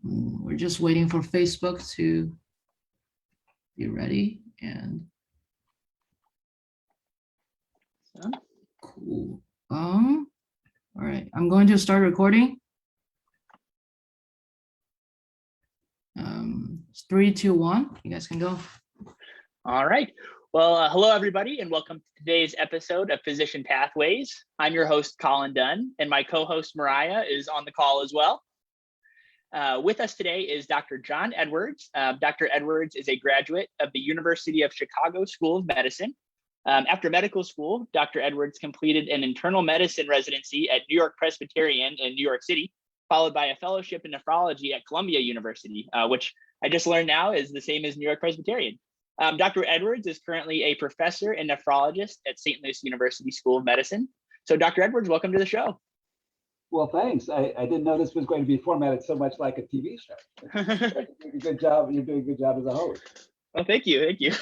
We're just waiting for Facebook to be ready and cool. All right, I'm going to start recording. 3, 2, 1. You guys can go. All right. Well, hello, everybody, and welcome to today's episode of Physician Pathways. I'm your host, Colin Dunn, and my co-host, Mariah, is on the call as well. With us today is Dr. John Edwards. Dr. Edwards is a graduate of the University of Chicago School of Medicine. After medical school, Dr. Edwards completed an internal medicine residency at New York Presbyterian in New York City, followed by a fellowship in nephrology at Columbia University, which I just learned now is the same as New York Presbyterian. Dr. Edwards is currently a professor and nephrologist at St. Louis University School of Medicine. So Dr. Edwards, welcome to the show. Well, thanks. I didn't know this was going to be formatted so much like a TV show. You're doing a good job. You're doing a good job as a host. Well, thank you. Thank you.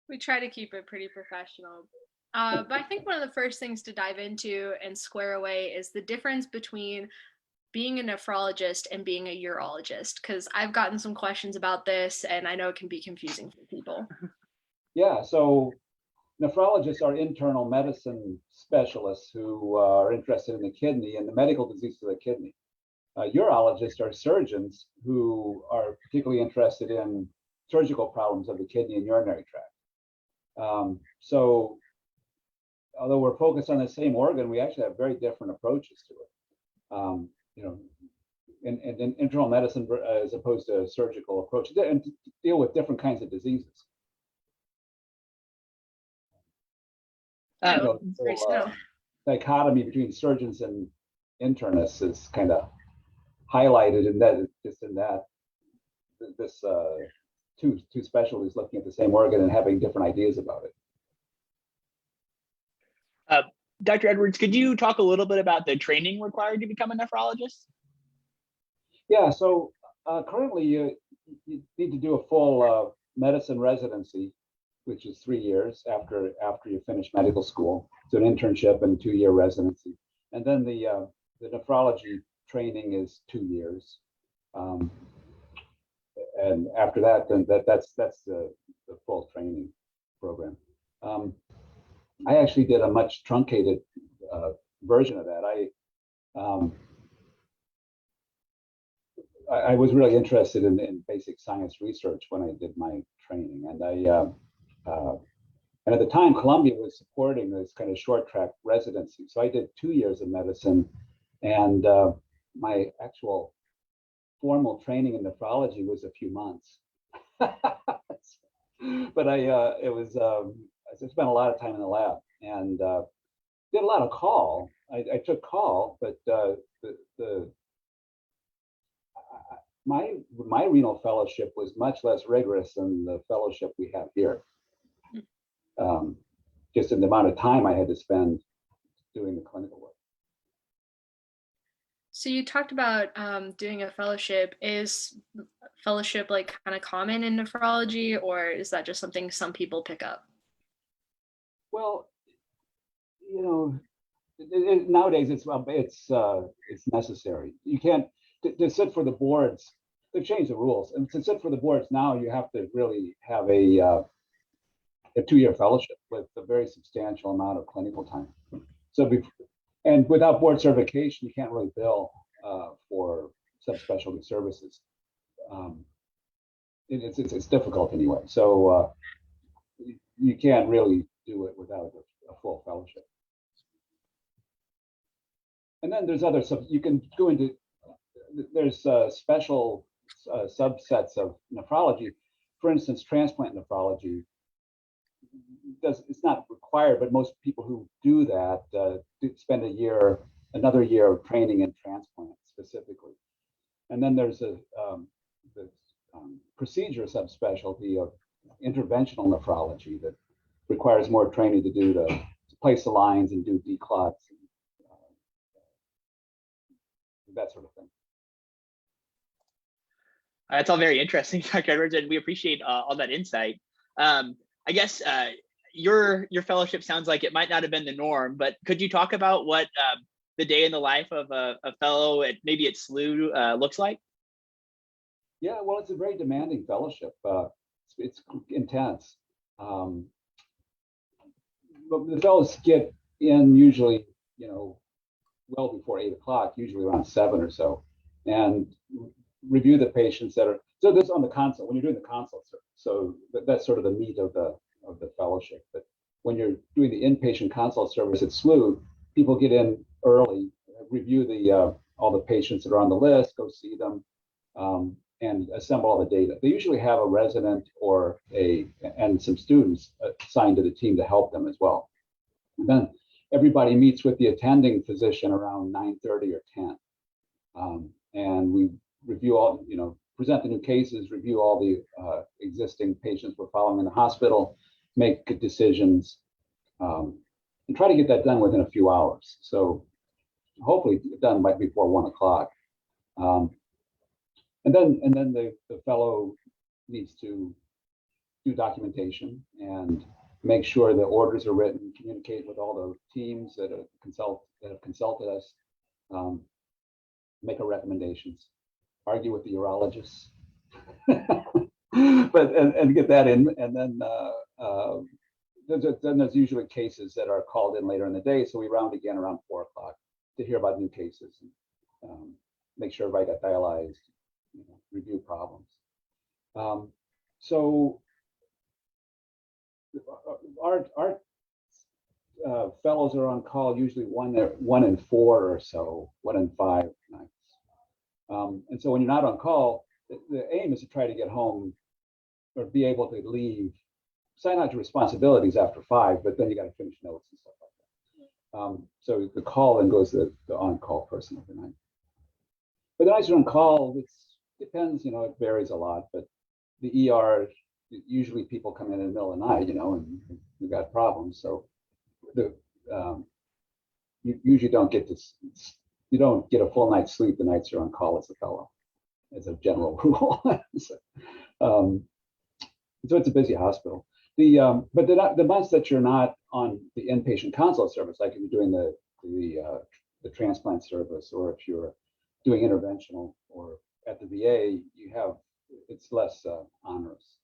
We try to keep it pretty professional. But I think one of the first things to dive into and square away is the difference between being a nephrologist and being a urologist, because I've gotten some questions about this and I know it can be confusing for people. Yeah, so nephrologists are internal medicine specialists who are interested in the kidney and the medical disease of the kidney. Urologists are surgeons who are particularly interested in surgical problems of the kidney and urinary tract. So although we're focused on the same organ, we actually have very different approaches to it. In internal medicine as opposed to surgical approach, and to deal with different kinds of diseases. Dichotomy between surgeons and internists is kind of highlighted in that, just in that this two specialties looking at the same organ and having different ideas about it. Dr. Edwards, could you talk a little bit about the training required to become a nephrologist? Yeah, so currently you need to do a full medicine residency, which is 3 years after you finish medical school. So an internship and 2-year residency. And then the nephrology training is 2 years. And after that, then that's the full training program. I actually did a much truncated version of that. I was really interested in basic science research when I did my training, and and at the time Columbia was supporting this kind of short track residency. So I did 2 years of medicine, and my actual formal training in nephrology was a few months. But I spent a lot of time in the lab and did a lot of call. I took call, but my renal fellowship was much less rigorous than the fellowship we have here. Just in the amount of time I had to spend doing the clinical work. So you talked about doing a fellowship. Is fellowship like kind of common in nephrology, or is that just something some people pick up? Well, nowadays it's necessary. You can't to sit for the boards. They've changed the rules, and to sit for the boards now, you have to really have a 2-year fellowship with a very substantial amount of clinical time. So, and without board certification, you can't really bill for subspecialty services. It's difficult anyway. So you can't really do it without a full fellowship. And then there's other you can go into. There's special subsets of nephrology. For instance, transplant nephrology. It's not required, but most people who do that spend another year of training in transplant specifically. And then there's the procedure subspecialty of interventional nephrology that requires more training to place the lines and do declots and that sort of thing. That's all very interesting, Dr. Edwards, and we appreciate all that insight. I guess your fellowship sounds like it might not have been the norm, but could you talk about what the day in the life of a fellow at maybe at SLU looks like? Yeah, well, it's a very demanding fellowship. It's intense. But the fellows get in usually, well before 8 o'clock, usually around 7 or so, and review the patients that are. So this on the consult when you're doing the consult. So that's sort of the meat of the fellowship. But when you're doing the inpatient consult service at SLU, people get in early, review the all the patients that are on the list, go see them, and assemble all the data. They usually have a resident and some students assigned to the team to help them as well. And then everybody meets with the attending physician around 9:30 or 10. And we review all, present the new cases, review all the existing patients we're following in the hospital, make good decisions, and try to get that done within a few hours. So hopefully done by before 1 o'clock. And then the fellow needs to do documentation and make sure the orders are written, communicate with all the teams that have consulted us, make our recommendations, argue with the urologists, and get that in. And then there's usually cases that are called in later in the day, so we round again around 4 o'clock to hear about new cases and make sure everybody got dialyzed, review problems. So our fellows are on call usually 1 in 4 or so, 1 in 5 nights. And so when you're not on call, the aim is to try to get home or be able to leave, sign out your responsibilities after 5, but then you got to finish notes and stuff like that. So the call then goes to the on-call person overnight. But the nights you're on call, it depends, it varies a lot, but the ER, usually people come in the middle of the night, and you've got problems. So you usually don't get you don't get a full night's sleep the nights you're on call as a fellow, as a general rule. So it's a busy hospital. But the months that you're not on the inpatient consult service, like if you're doing the transplant service, or if you're doing interventional or at the VA, it's less onerous.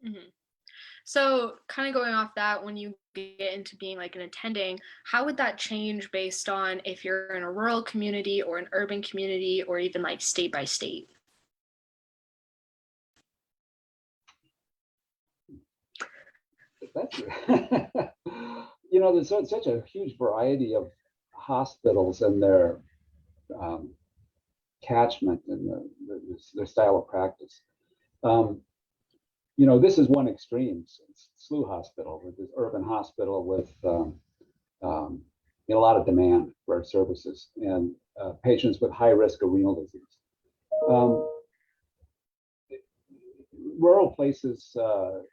Mm-hmm. So kind of going off that, when you get into being like an attending, how would that change based on if you're in a rural community or an urban community, or even like state by state? There's such a huge variety of hospitals and their catchment and their style of practice. This is one extreme. It's SLU Hospital, with this urban hospital with a lot of demand for our services, and patients with high risk of renal disease. Rural places, on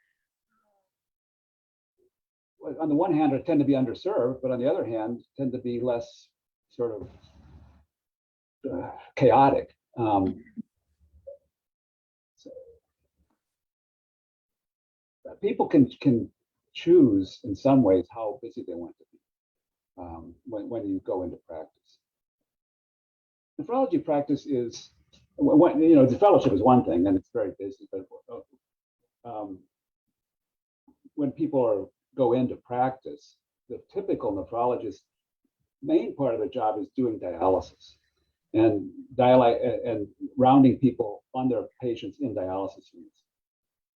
the one hand, tend to be underserved, but on the other hand, tend to be less sort of chaotic. People can choose in some ways how busy they want to be when you go into practice. Nephrology practice is, the fellowship is one thing, and it's very busy, but when people go into practice, the typical nephrologist, main part of their job is doing dialysis and rounding people on their patients in dialysis units.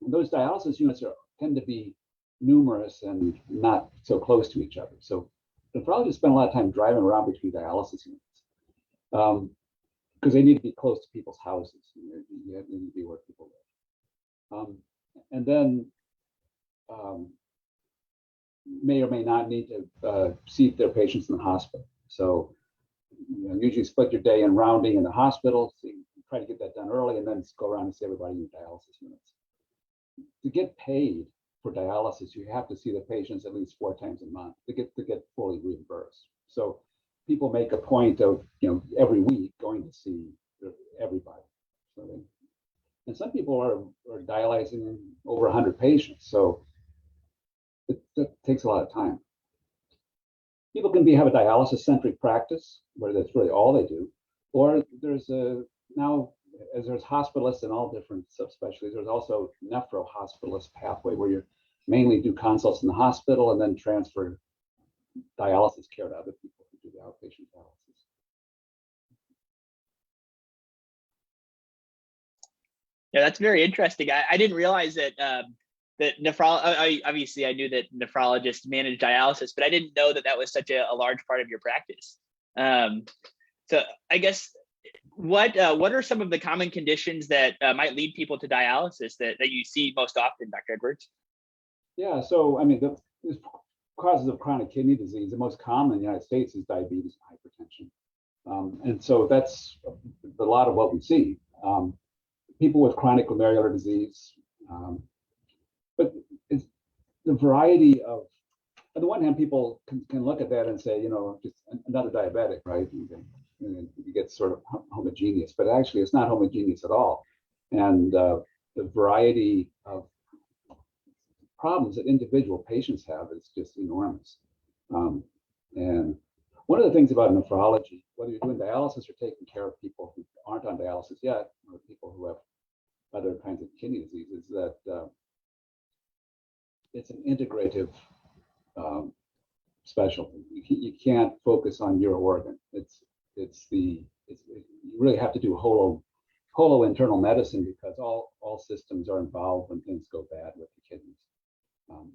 And those dialysis units tend to be numerous and not so close to each other. So nephrologists spend a lot of time driving around between dialysis units because they need to be close to people's houses. You need to be where people live. And then may or may not need to see their patients in the hospital. So usually split your day in rounding in the hospital, so you try to get that done early, and then go around and see everybody in dialysis units. To get paid for dialysis, you have to see the patients at least 4 times a month to get fully reimbursed. So people make a point of every week going to see everybody. And some people are dialyzing over 100 patients, so it takes a lot of time. People can have a dialysis-centric practice where that's really all they do, or there's now as there's hospitalists in all different subspecialties, there's also nephro-hospitalist pathway where you mainly do consults in the hospital and then transfer dialysis care to other people who do the outpatient dialysis. Yeah, that's very interesting. I didn't realize that obviously I knew that nephrologists manage dialysis, but I didn't know that that was such a large part of your practice. So I guess what are some of the common conditions that might lead people to dialysis that you see most often, Dr. Edwards? Yeah, so I mean, the causes of chronic kidney disease, the most common in the United States is diabetes and hypertension. And so that's a lot of what we see. People with chronic glomerular disease, but it's the variety of, on the one hand, people can look at that and say, just another diabetic, right? You get sort of homogeneous, but actually it's not homogeneous at all. And the variety of problems that individual patients have is just enormous. And one of the things about nephrology, whether you're doing dialysis or taking care of people who aren't on dialysis yet, or people who have other kinds of kidney disease, is that it's an integrative specialty. You can't focus on your organ. You really have to do holo internal medicine because all systems are involved when things go bad with the kidneys.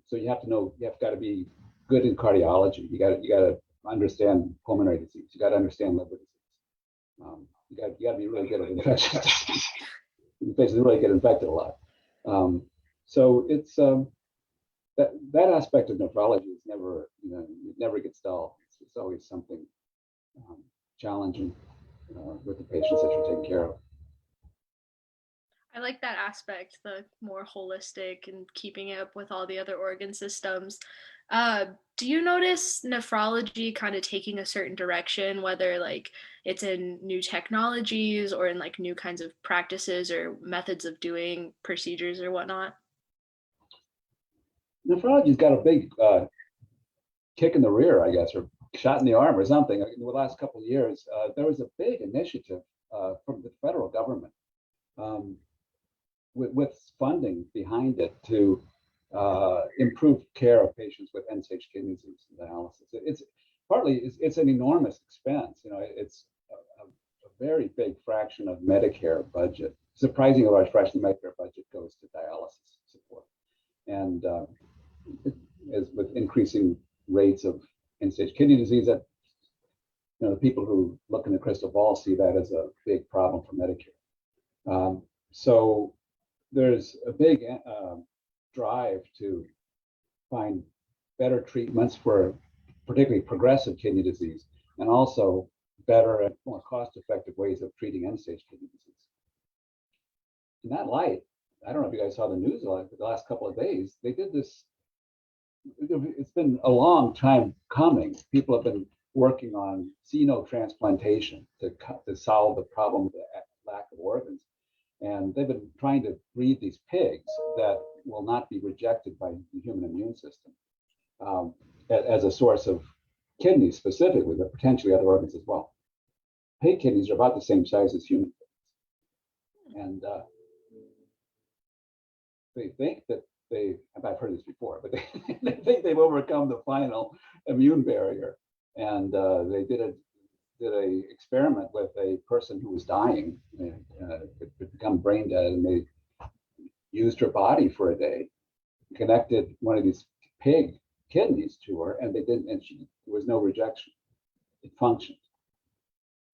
So you have got to be good in cardiology. You got to understand pulmonary disease. You got to understand liver disease. You got to be really good at infectious disease. You basically really get infected a lot. So it's that aspect of nephrology is never, it never gets dull. It's always something challenging with the patients that you're taking care of. I like that aspect, the more holistic and keeping it up with all the other organ systems. Do you notice nephrology kind of taking a certain direction, whether like it's in new technologies or in like new kinds of practices or methods of doing procedures or whatnot? Nephrology's got a big kick in the rear, I guess, or shot in the arm or something. In the last couple of years, there was a big initiative from the federal government with funding behind it to improve care of patients with end-stage kidney disease and dialysis. It's an enormous expense. It's a very big fraction of Medicare budget. Surprisingly large fraction of Medicare budget goes to dialysis support. And as with increasing rates of end-stage kidney disease, that the people who look in the crystal ball see that as a big problem for Medicare. So there's a big drive to find better treatments for particularly progressive kidney disease, and also better and more cost-effective ways of treating end-stage kidney disease. In that light, I don't know if you guys saw the news the last couple of days. They did this. It's been a long time coming. People have been working on xenotransplantation to solve the problem of the lack of organs. And they've been trying to breed these pigs that will not be rejected by the human immune system as a source of kidneys specifically, but potentially other organs as well. Pig kidneys are about the same size as human kidneys. And they think that I've heard this before, but they think they've overcome the final immune barrier. And they did a experiment with a person who was dying, had become brain dead, and they used her body for a day, connected one of these pig kidneys to her, and there was no rejection. It functioned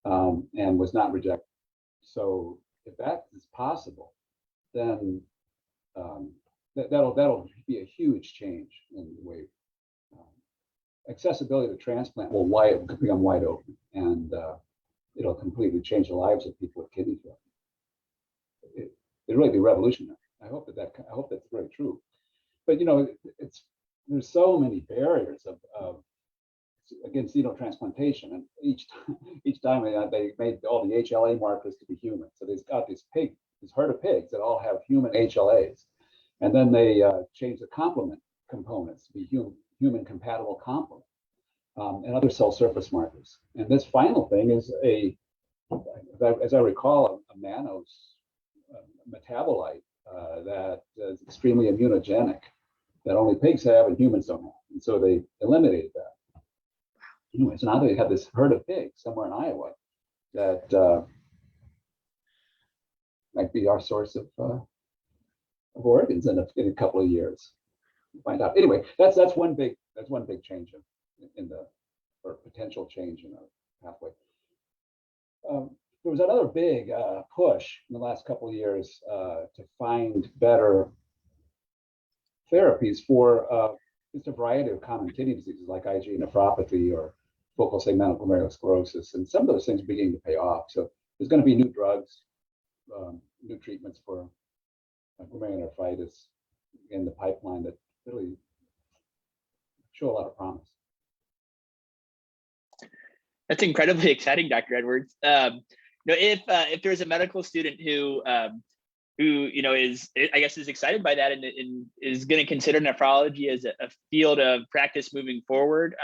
and was not rejected. So if that is possible, then that'll be a huge change in the way accessibility to transplant will become wide open, and it'll completely change the lives of people with kidney failure. It'll really be revolutionary. I hope that's very true. But there's so many barriers of against xenotransplantation, and each time they made all the HLA markers to be human. So they've got this herd of pigs that all have human HLAs, and then they change the complement components to be human compatible complement and other cell surface markers. And this final thing is a as I recall, a mannose metabolite that is extremely immunogenic that only pigs have and humans don't have. And so they eliminated that. Anyway, so now they have this herd of pigs somewhere in Iowa that might be our source of organs in a couple of years. We'll find out. Anyway, that's one big change in the or potential change in the pathway. There was another big push in the last couple of years to find better therapies for just a variety of common kidney diseases like IgA nephropathy or focal segmental glomerulosclerosis, and some of those things are beginning to pay off. So there's going to be new drugs, new treatments for glomerulonephritis in the pipeline that really show a lot of promise. That's incredibly exciting, Dr. Edwards. If there's a medical student who is, I guess, is excited by that and is going to consider nephrology as a field of practice moving forward,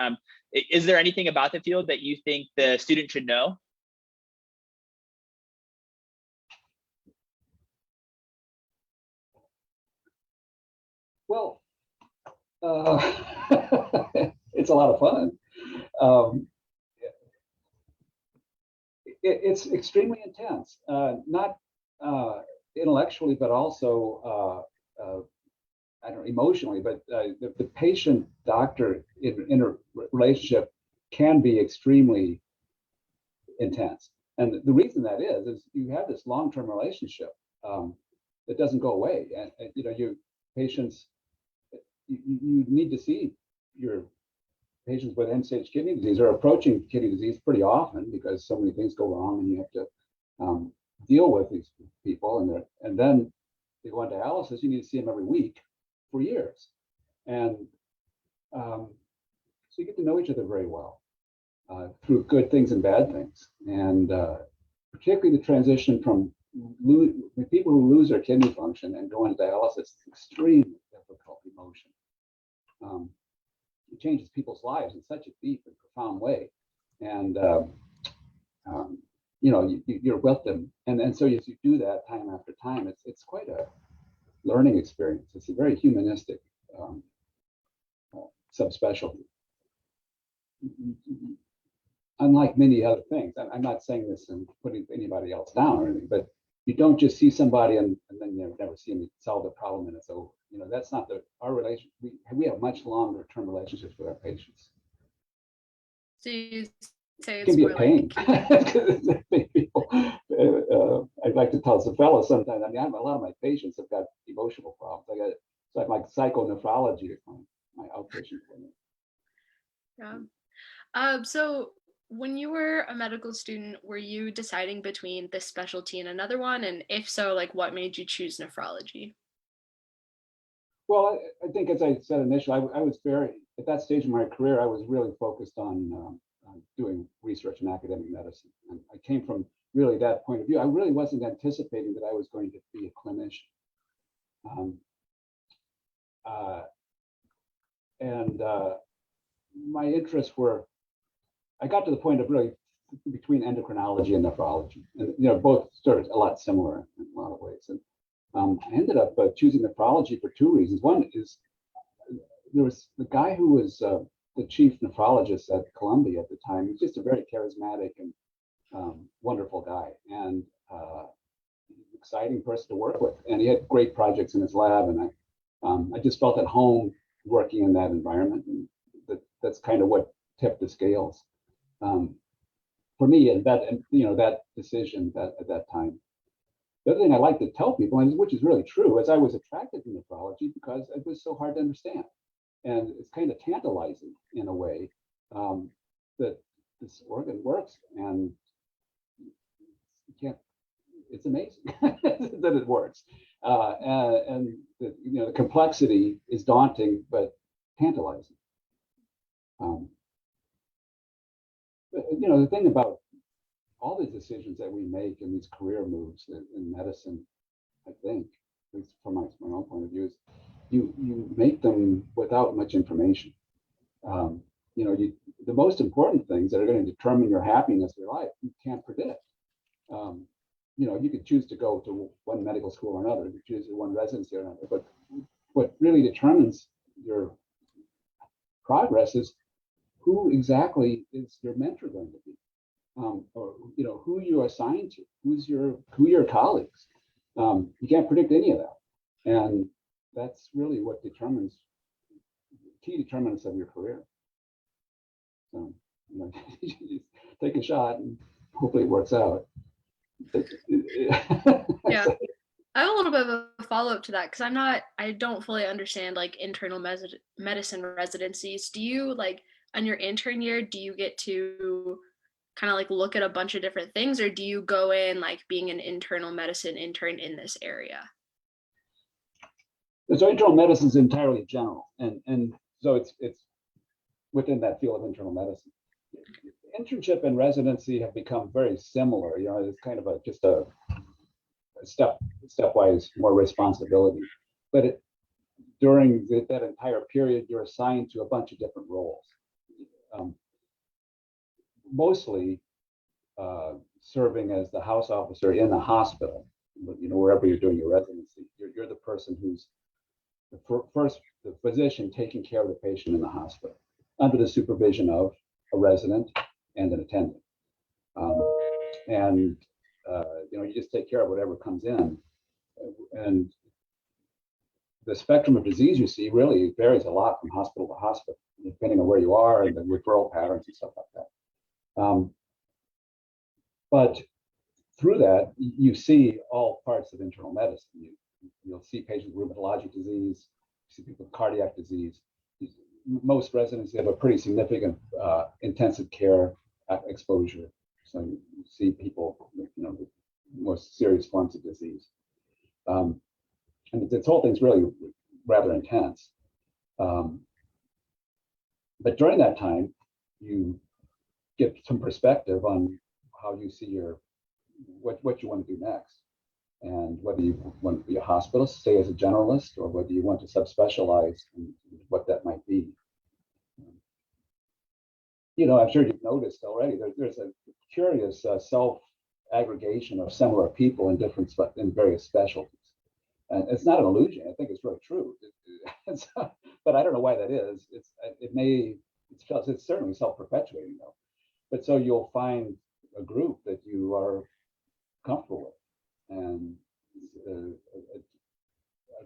is there anything about the field that you think the student should know? Well, it's a lot of fun. It's extremely intense, not intellectually, but also I don't know, emotionally. But the patient-doctor relationship can be extremely intense, and the reason that is you have this long-term relationship that doesn't go away, and your patients. You need to see your patients with end-stage kidney disease or approaching kidney disease pretty often because so many things go wrong, and you have to deal with these people. And then they go on dialysis. You need to see them every week for years, and so you get to know each other very well through good things and bad things, and particularly the transition from people who lose their kidney function and go into dialysis. It's extremely difficult emotion. It changes people's lives in such a deep and profound way, and you're with them, and so as you do that time after time, it's quite a learning experience. It's a very humanistic subspecialty. Unlike many other things, I'm not saying this and putting anybody else down or anything, but you don't just see somebody and then you never see them solve the problem and it's over. That's not our relation. We have much longer term relationships with our patients. So you say It it's can be more a pain. like I'd like to tell some fellows sometimes. I mean, a lot of my patients have got emotional problems. It's like my psychonephrology is my outpatient clinic. Yeah. So when you were a medical student, were you deciding between this specialty and another one? And if so, like what made you choose nephrology? Well, I think as I said initially, I was at that stage of my career, I was really focused on doing research in academic medicine. And I came from really that point of view. I really wasn't anticipating that I was going to be a clinician. My interests I got to the point of really between endocrinology and nephrology, and both sort of a lot similar in a lot of ways. And I ended up choosing nephrology for two reasons. One is there was the guy who was the chief nephrologist at Columbia at the time. He was just a very charismatic and wonderful guy, and exciting person to work with. And he had great projects in his lab, and I just felt at home working in that environment, and that's kind of what tipped the scales for me. And that decision at that time. The other thing I like to tell people, and which is really true, is I was attracted to nephrology because it was so hard to understand. And it's kind of tantalizing in a way that this organ works, and it's amazing that it works. And the complexity is daunting, but tantalizing. The thing about all the decisions that we make in these career moves in medicine, I think, at least from my own point of view, is you make them without much information. The most important things that are going to determine your happiness, your life, you can't predict. You could choose to go to one medical school or another, you choose one residency or another, but what really determines your progress is who exactly is your mentor going to be, or who you are assigned to, who are your colleagues. You can't predict any of that, and that's really what determines key determinants of your career. So you just take a shot and hopefully it works out. Yeah. I have a little bit of a follow-up to that because I don't fully understand like internal medicine residencies. Do you like on your intern year, do you get to kind of like look at a bunch of different things, or do you go in like being an internal medicine intern in this area? So internal medicine is entirely general, and so it's within that field of internal medicine. Internship and residency have become very similar. It's kind of just a stepwise more responsibility, but during that entire period, you're assigned to a bunch of different roles. Mostly serving as the house officer in the hospital, wherever you're doing your residency. You're the person who's the physician taking care of the patient in the hospital under the supervision of a resident and an attendant. You just take care of whatever comes in. And the spectrum of disease you see really varies a lot from hospital to hospital, depending on where you are and the referral patterns and stuff like that. But through that, you see all parts of internal medicine. You'll see patients with rheumatologic disease, you see people with cardiac disease. Most residents have a pretty significant intensive care exposure. So you see people, with most serious forms of disease. And this whole thing's really rather intense. But during that time, you get some perspective on how you see what you want to do next, and whether you want to be a hospitalist, stay as a generalist, or whether you want to subspecialize and what that might be. I'm sure you've noticed already. There's a curious self-aggregation of similar people in various specialties. And it's not an illusion. I think it's really true. But I don't know why that is. It's certainly self-perpetuating though. But so you'll find a group that you are comfortable with, and an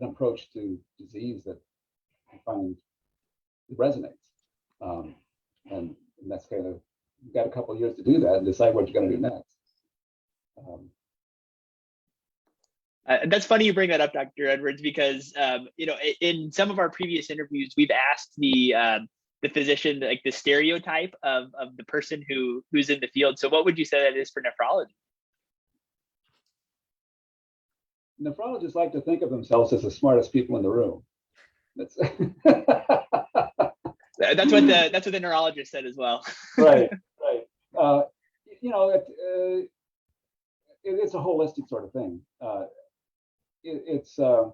approach to disease that I find resonates. And that's kind of, you've got a couple of years to do that and decide what you're going to do next. That's funny you bring that up, Dr. Edwards, because in some of our previous interviews, we've asked the physician like the stereotype of the person who's in the field. So what would you say that is for nephrology? Nephrologists like to think of themselves as the smartest people in the room. That's that's what the neurologist said as well. Right. It's a holistic sort of thing. It's the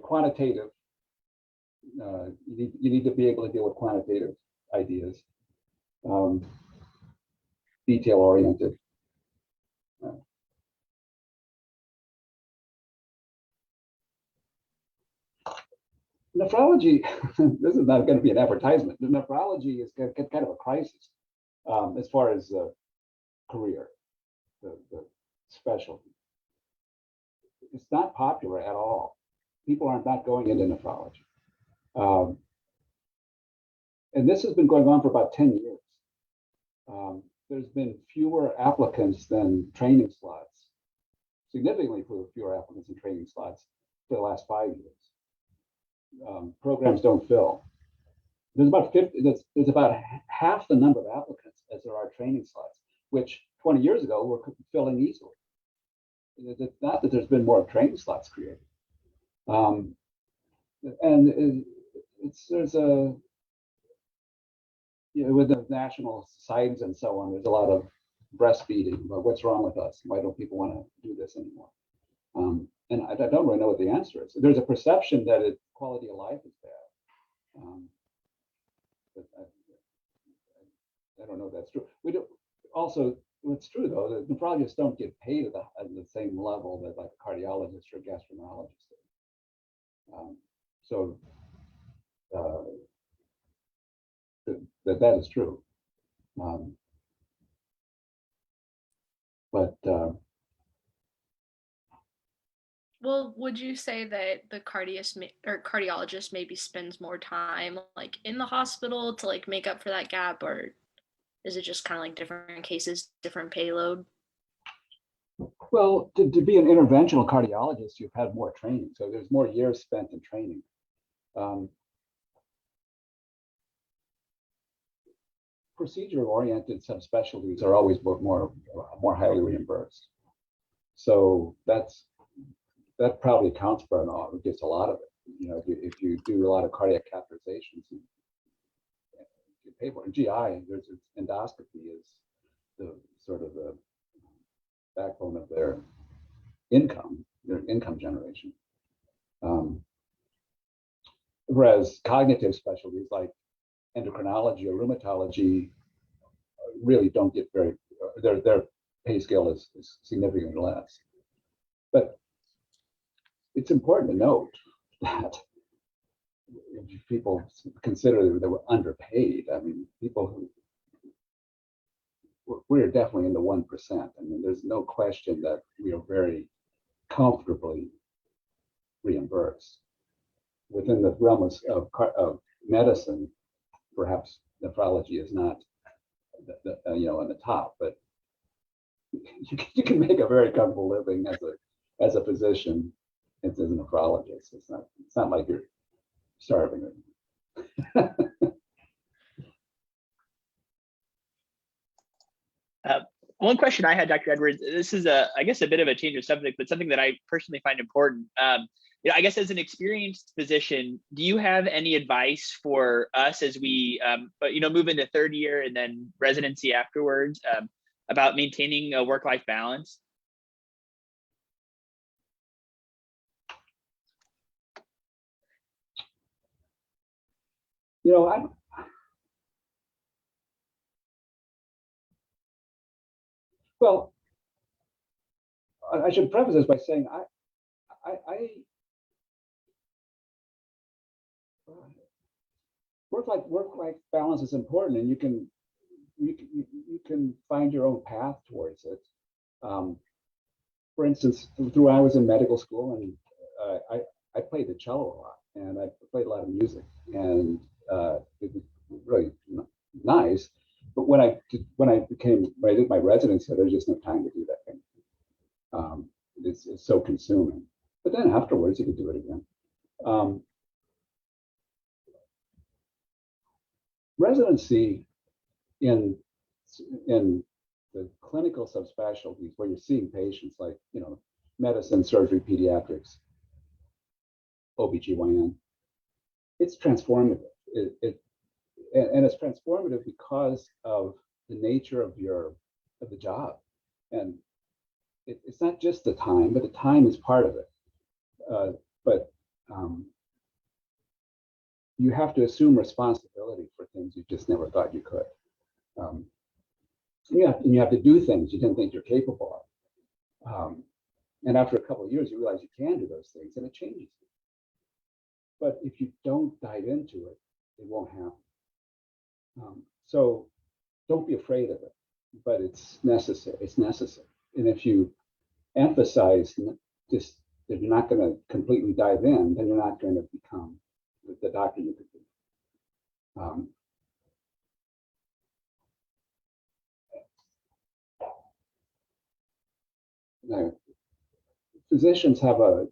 quantitative. You need to be able to deal with quantitative ideas, detail oriented. Nephrology, this is not going to be an advertisement. The nephrology is kind of a crisis as far as career, the specialty. It's not popular at all. People are not going into nephrology. And this has been going on for about 10 years. There's been fewer applicants than training slots, significantly fewer applicants than training slots for the last 5 years. Programs don't fill. There's about half the number of applicants as there are training slots, which 20 years ago were filling easily. It's not that there's been more training slots created. And there's with the national societies and so on, there's a lot of breastfeeding. Well, what's wrong with us? Why don't people want to do this anymore? And I don't really know what the answer is. There's a perception that quality of life is bad. But I don't know if that's true. We don't. Also, what's true though, the nephrologists don't get paid at the same level that like a cardiologist or a gastroenterologist do. So that is true. But Well, would you say that the cardiologist maybe spends more time like in the hospital to like make up for that gap, or is it just kind of like different cases, different payload? well, to be an interventional cardiologist, you've had more training, so there's more years spent in training. Procedure-oriented subspecialties are always more highly reimbursed. So that probably accounts for just a lot of it. You know, if you do a lot of cardiac catheterizations, you pay for it. GI, there's endoscopy is the sort of the backbone of their income generation. Whereas cognitive specialties like endocrinology or rheumatology really don't get their pay scale is significantly less. But it's important to note that if people consider that we're underpaid, I mean, we're definitely in the 1%. I mean, there's no question that we are very comfortably reimbursed. Within the realm of medicine, perhaps nephrology is not, on the top, but you can make a very comfortable living as a physician, as a nephrologist. It's not like you're starving. One question I had, Dr. Edwards, this is I guess a bit of a change of subject, but something that I personally find important. I guess as an experienced physician, do you have any advice for us as we, move into third year and then residency afterwards about maintaining a work-life balance? Well, I should preface this by saying work-life balance is important, and you can find your own path towards it. For instance, through I was in medical school, and I played the cello a lot, and I played a lot of music, and it was really nice. But when I did my residency, there's just no time to do that thing. It's so consuming. But then afterwards, you could do it again. Residency in the clinical subspecialties where you're seeing patients like medicine, surgery, pediatrics, OBGYN, it's transformative. And it's transformative because of the nature of the job. And it's not just the time, but the time is part of it. But you have to assume responsibility for things you just never thought you could. And you have to do things you didn't think you're capable of. And after a couple of years, you realize you can do those things, and it changes you. But if you don't dive into it, it won't happen. So don't be afraid of it, but it's necessary. It's necessary. And if you emphasize just that you're not going to completely dive in, then you're not going to become the doctor you could be. Now, physicians have a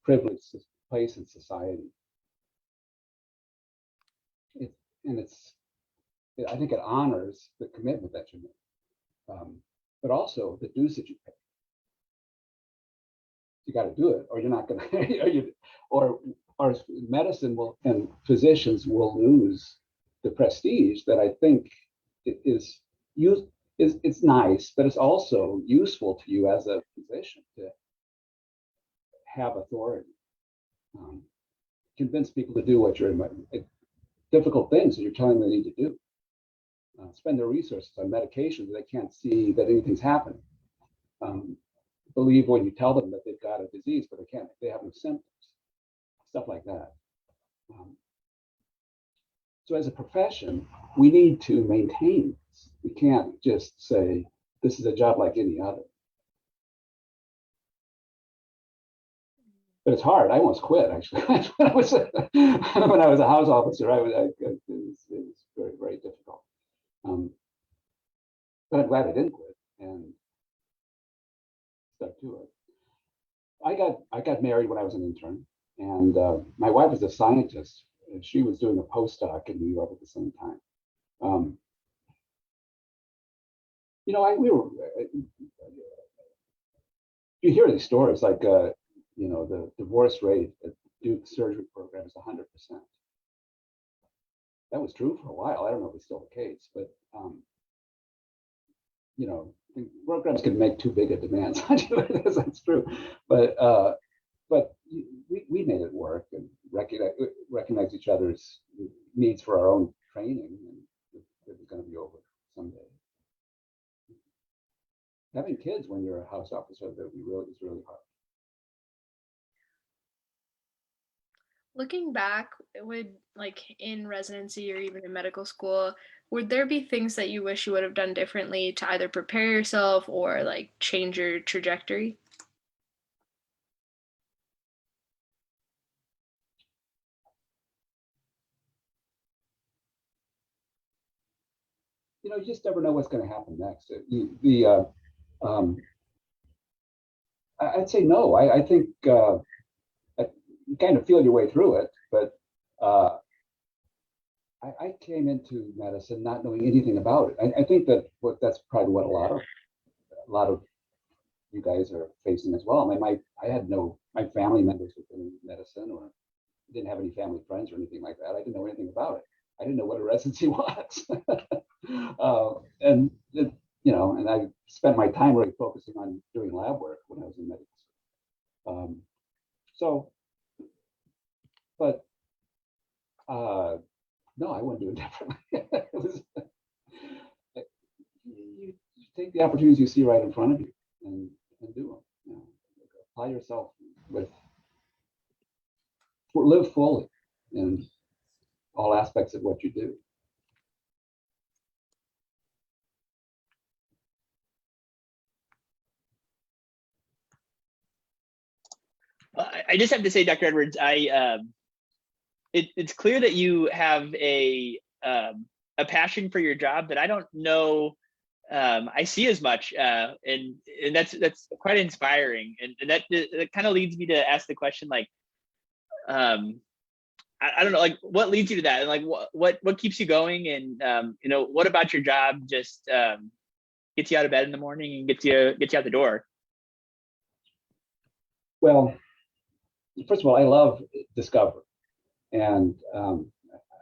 privileged place in society. I think it honors the commitment that you make, but also the dues that you pay. You got to do it, or you're not going to, or medicine and physicians will lose the prestige that I think is it's nice, but it's also useful to you as a physician to have authority. Convince people to do what difficult things that you're telling them they need to do. spend their resources on medications that they can't see that anything's happening. Believe when you tell them that they've got a disease, but they have no symptoms, stuff like that. So as a profession, we need to maintain this. We can't just say, this is a job like any other. But it's hard. I almost quit, actually. when I was a house officer, it was very, very difficult. But I'm glad I didn't quit and stuck to it. I got married when I was an intern, and my wife is a scientist, and she was doing a postdoc in New York at the same time. You hear these stories like, the divorce rate at Duke surgery program is 100%. That was true for a while. I don't know if it's still the case, but the programs can make too big a demand. That's true, but we made it work and recognize each other's needs for our own training, and it was going to be over someday. Having kids when you're a house officer is really hard. Looking back, in residency or even in medical school, would there be things that you wish you would have done differently to either prepare yourself or change your trajectory? You just never know what's going to happen next. I'd say no. I think you kind of feel your way through it, but I came into medicine not knowing anything about it. I think that's probably what a lot of you guys are facing as well. I mean, my family members were in medicine, or didn't have any family friends or anything like that. I didn't know anything about it. I didn't know what a residency was. And I spent my time really focusing on doing lab work when I was in medical school. No, I wouldn't do it differently. You take the opportunities you see right in front of you and do them. Apply yourself live fully in all aspects of what you do. I just have to say, Dr. Edwards, it's clear that you have a passion for your job that I don't know I see as much, and that's quite inspiring, and that kind of leads me to ask the question, I don't know, what leads you to that, and what keeps you going, and what about your job just gets you out of bed in the morning and gets you out the door? Well, first of all, I love discovery, and I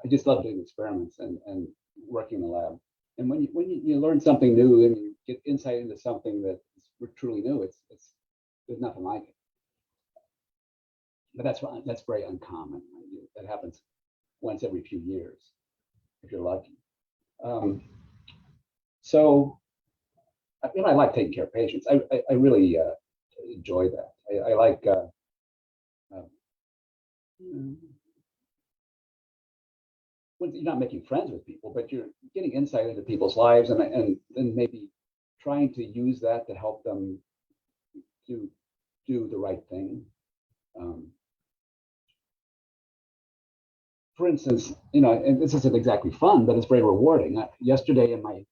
just love doing experiments and working in the lab. And when you learn something new and you get insight into something that is truly new, there's nothing like it. But that's very uncommon. That happens once every few years, if you're lucky. So, I like taking care of patients. I really enjoy that. I like when you're not making friends with people, but you're getting insight into people's lives, and maybe trying to use that to help them do the right thing. For instance, and this isn't exactly fun, but it's very rewarding. Yesterday at my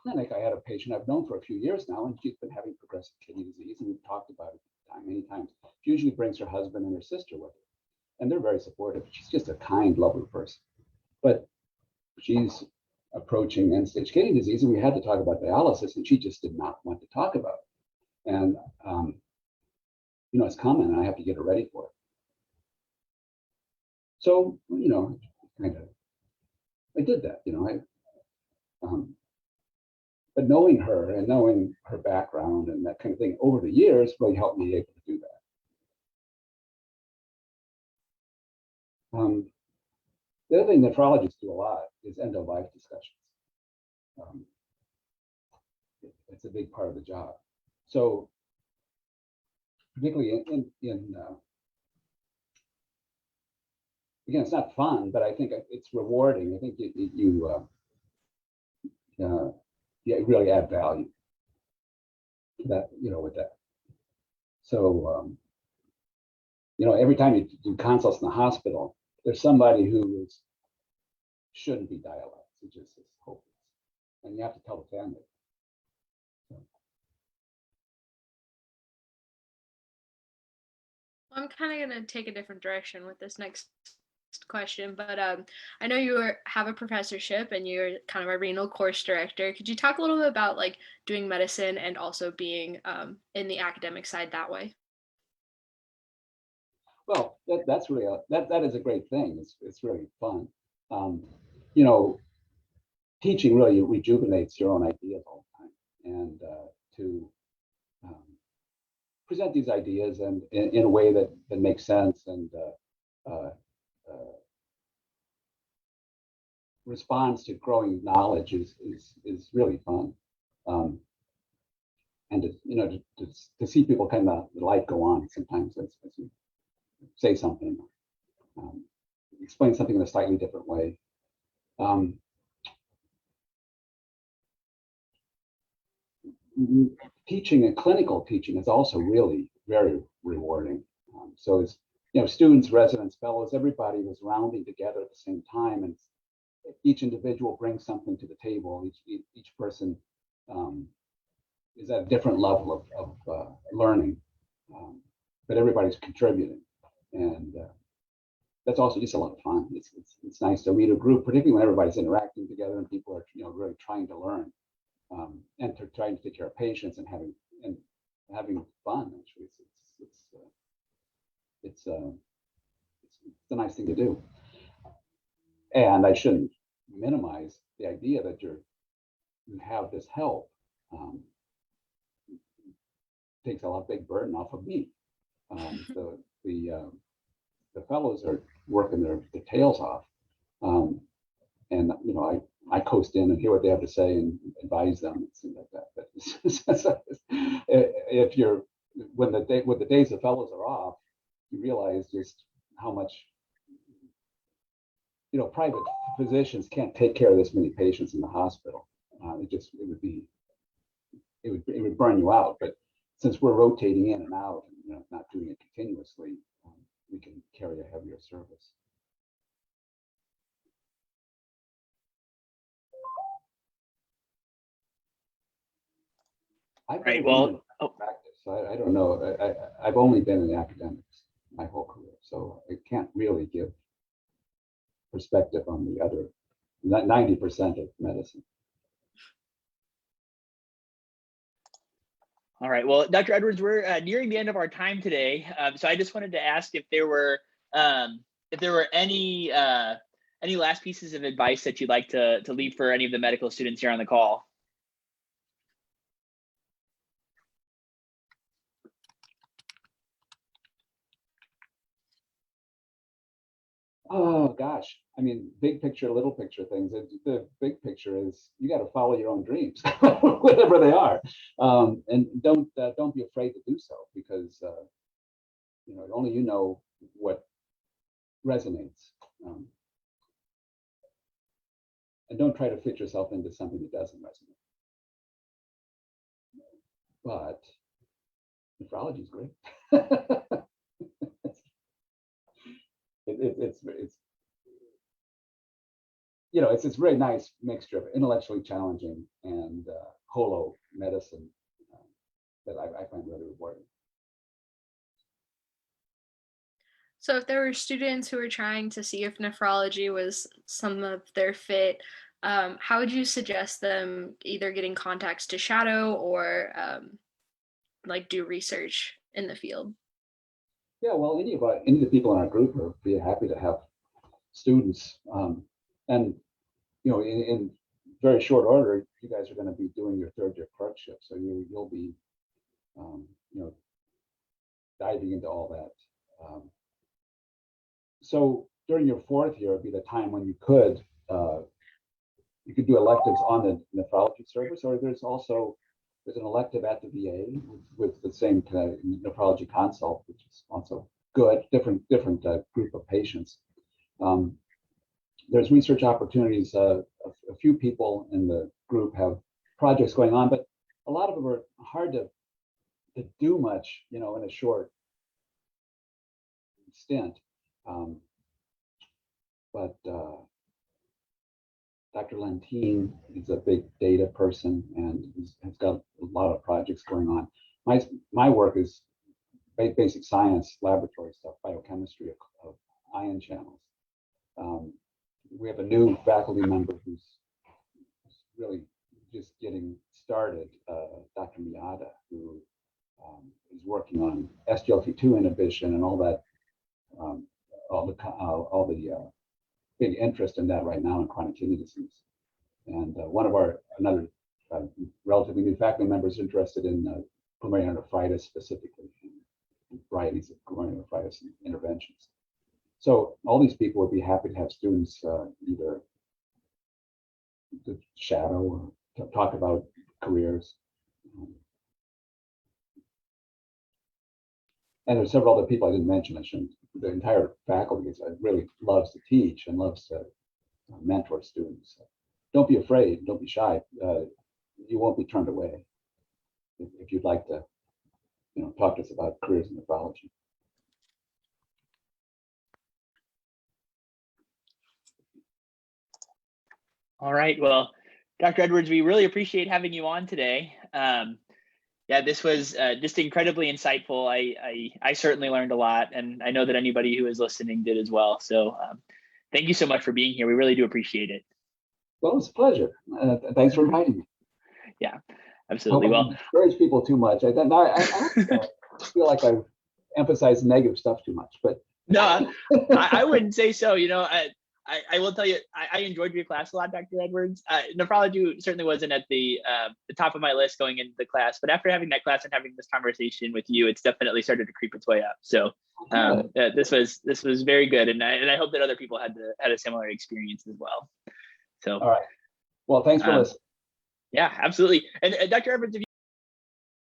clinic, I had a patient I've known for a few years now, and she's been having progressive kidney disease, and we've talked about it many times. She usually brings her husband and her sister with her, and they're very supportive. She's just a kind, lovely person. But she's approaching end-stage kidney disease, and we had to talk about dialysis, and she just did not want to talk about it. And it's coming, and I have to get her ready for it. So, I did that. But knowing her and knowing her background and that kind of thing over the years really helped me able to do that. The other thing nephrologists do a lot is end-of-life discussions. it's a big part of the job. So particularly again, it's not fun, but I think it's rewarding. I think you really add value to that, with that. So, every time you do consults in the hospital, there's somebody who shouldn't be dialyzed. It just is hopeless. And you have to tell the family. So. I'm kind of going to take a different direction with this next question, but I know you have a professorship and you're kind of a renal course director. Could you talk a little bit about like doing medicine and also being in the academic side that way? Well, that's really that is a great thing. It's really fun. Teaching really rejuvenates your own ideas all the time, and to present these ideas and in a way that makes sense and responds to growing knowledge is really fun. And to see people kind of the light go on sometimes as you say something, explain something in a slightly different way. Teaching and clinical teaching is also really very rewarding. So as students, residents, fellows, everybody was rounding together at the same time, and each individual brings something to the table. Each person is at a different level of learning, but everybody's contributing, and that's also just a lot of fun. It's nice to meet a group, particularly when everybody's interacting together and people are really trying to learn. And to trying to take care of patients and having fun. Actually, it's a nice thing to do. And I shouldn't minimize the idea that you have this help. Takes a lot of big burden off of me. The fellows are working their tails off, and I coast in and hear what they have to say and advise them and things like that. But if when the days the fellows are off, you realize just how much private physicians can't take care of this many patients in the hospital. It would burn you out. But since we're rotating in and out and not doing it continuously, we can carry a heavier service. Right. Well, practice. I don't know. I've only been in academics my whole career, so I can't really give perspective on the other 90% of medicine. All right. Well, Dr. Edwards, we're nearing the end of our time today, so I just wanted to ask if there were any last pieces of advice that you'd like to leave for any of the medical students here on the call. Oh gosh, I mean, big picture, little picture things. The big picture is you got to follow your own dreams, whatever they are, and don't be afraid to do so, because only you know what resonates, and don't try to fit yourself into something that doesn't resonate. But nephrology is great. It's a very nice mixture of intellectually challenging and holo medicine that I find really rewarding. So if there were students who were trying to see if nephrology was some of their fit, how would you suggest them either getting contacts to shadow or like do research in the field? Yeah, well, any of the people in our group are be happy to have students, and in very short order, you guys are going to be doing your third year clerkship, so you'll be diving into all that. So during your fourth year would be the time when you could you could do electives on the nephrology service, or there's an elective at the VA with the same kind of nephrology consult, which is also good, different group of patients. There's research opportunities. A few people in the group have projects going on, but a lot of them are hard to do much, in a short stint. But Dr. Lentine is a big data person and has got a lot of projects going on. My work is basic science, laboratory stuff, biochemistry of ion channels. We have a new faculty member who's really just getting started, Dr. Miyata, who is working on SGLT2 inhibition and all that, all the big interest in that right now in chronic kidney disease. And another relatively new faculty member is interested in pulmonary nephritis specifically, and varieties of pulmonary nephritis interventions. So all these people would be happy to have students either to shadow or to talk about careers. And there's several other people I didn't mention. The entire faculty really loves to teach and loves to mentor students. So don't be afraid, don't be shy. You won't be turned away if you'd like to, talk to us about careers in nephrology. All right. Well, Dr. Edwards, we really appreciate having you on today. Yeah, this was just incredibly insightful. I certainly learned a lot, and I know that anybody who is listening did as well. So thank you so much for being here. We really do appreciate it. Well, it's a pleasure. Thanks for inviting me. Yeah, absolutely. Well, encourage people too much. I feel like I've emphasized negative stuff too much, but no, I wouldn't say so. I will tell you, I enjoyed your class a lot, Dr. Edwards. Nephrology certainly wasn't at the top of my list going into the class, but after having that class and having this conversation with you, it's definitely started to creep its way up. So this was very good, and I hope that other people had a similar experience as well. So all right. Well, thanks for listening. Yeah, absolutely. And Dr. Edwards, if